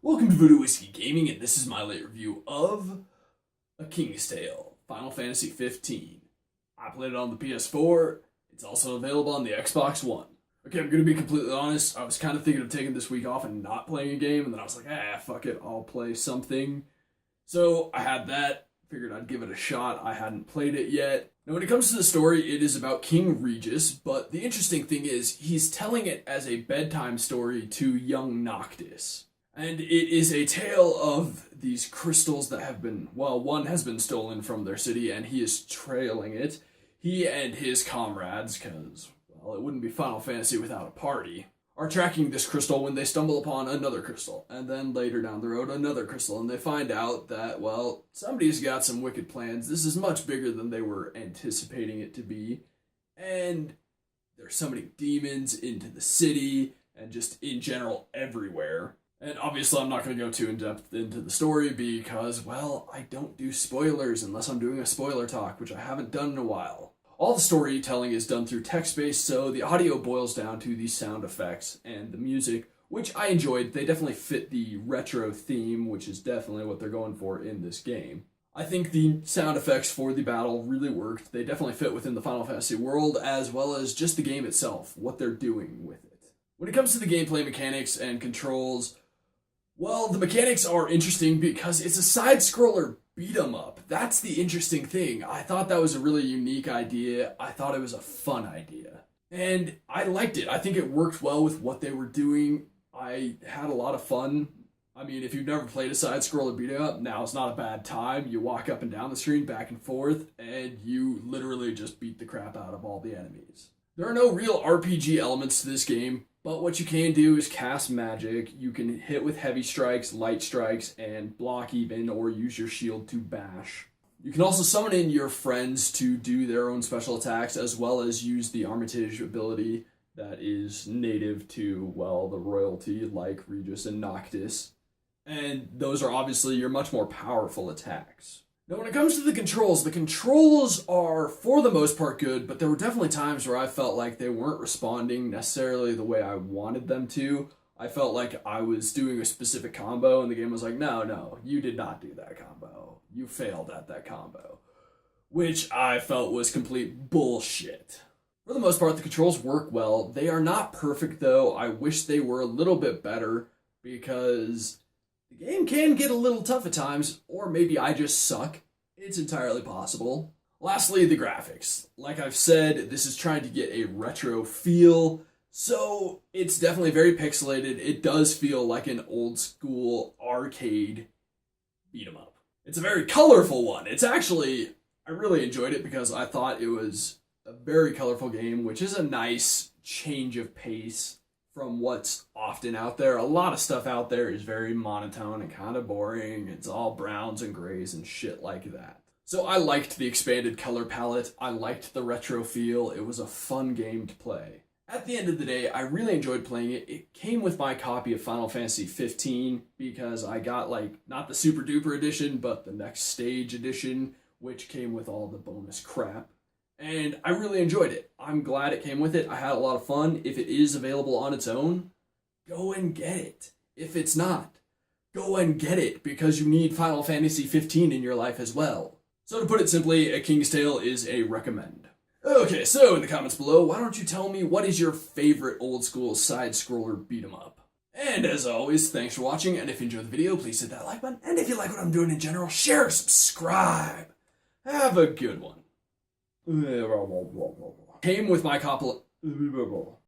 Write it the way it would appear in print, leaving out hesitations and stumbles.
Welcome to Voodoo Whiskey Gaming, and this is my late review of A King's Tale, Final Fantasy 15. I played it on the PS4. It's also available on the Xbox One. Okay, I'm gonna be completely honest. I was kind of thinking of taking this week off and not playing a game, and then I was like, fuck it, I'll play something. So I had that. Figured I'd give it a shot. I hadn't played it yet. Now, when it comes to the story, it is about King Regis, but the interesting thing is he's telling it as a bedtime story to young Noctis. And it is a tale of these crystals that have been, well, one has been stolen from their city and he is trailing it. He and his comrades, because, well, it wouldn't be Final Fantasy without a party, are tracking this crystal when they stumble upon another crystal. And then later down the road, another crystal. And they find out that, well, somebody's got some wicked plans. This is much bigger than they were anticipating it to be. And they're summoning demons into the city and just in general everywhere. And obviously I'm not going to go too in-depth into the story because, well, I don't do spoilers unless I'm doing a spoiler talk, which I haven't done in a while. All the storytelling is done through text-based, so the audio boils down to the sound effects and the music, which I enjoyed. They definitely fit the retro theme, which is definitely what they're going for in this game. I think the sound effects for the battle really worked. They definitely fit within the Final Fantasy world, as well as just the game itself, what they're doing with it. When it comes to the gameplay mechanics and controls, well, the mechanics are interesting because it's a side-scroller beat-em-up. That's the interesting thing. I thought that was a really unique idea. I thought it was a fun idea. And I liked it. I think it worked well with what they were doing. I had a lot of fun. I mean, if you've never played a side-scroller beat-em-up, now it's not a bad time. You walk up and down the screen, back and forth, and you literally just beat the crap out of all the enemies. There are no real RPG elements to this game, but what you can do is cast magic. You can hit with heavy strikes, light strikes, and block even, or use your shield to bash. You can also summon in your friends to do their own special attacks, as well as use the Armitage ability that is native to, well, the royalty, like Regis and Noctis. And those are obviously your much more powerful attacks. Now, when it comes to the controls are, for the most part, good, but there were definitely times where I felt like they weren't responding necessarily the way I wanted them to. I felt like I was doing a specific combo, and the game was like, no, you did not do that combo. You failed at that combo. Which I felt was complete bullshit. For the most part, the controls work well. They are not perfect, though. I wish they were a little bit better, because the game can get a little tough at times, or maybe I just suck. It's entirely possible. Lastly, the graphics. Like I've said, this is trying to get a retro feel, so it's definitely very pixelated. It does feel like an old school arcade beat 'em up. It's a very colorful one. It's actually, I really enjoyed it because I thought it was a very colorful game, which is a nice change of pace from what's often out there. A lot of stuff out there is very monotone and kind of boring. It's all browns and grays and shit like that. So I liked the expanded color palette. I liked the retro feel. It was a fun game to play. At the end of the day, I really enjoyed playing it. It came with my copy of Final Fantasy 15 because I got, like, not the super duper edition, but the next stage edition, which came with all the bonus crap. And I really enjoyed it. I'm glad it came with it. I had a lot of fun. If it is available on its own, go and get it. If it's not, go and get it because you need Final Fantasy 15 in your life as well. So to put it simply, A King's Tale is a recommend. Okay, so in the comments below, why don't you tell me what is your favorite old school side-scroller beat-em-up? And as always, thanks for watching, and if you enjoyed the video, please hit that like button. And if you like what I'm doing in general, share, subscribe. Have a good one. Came with my copy.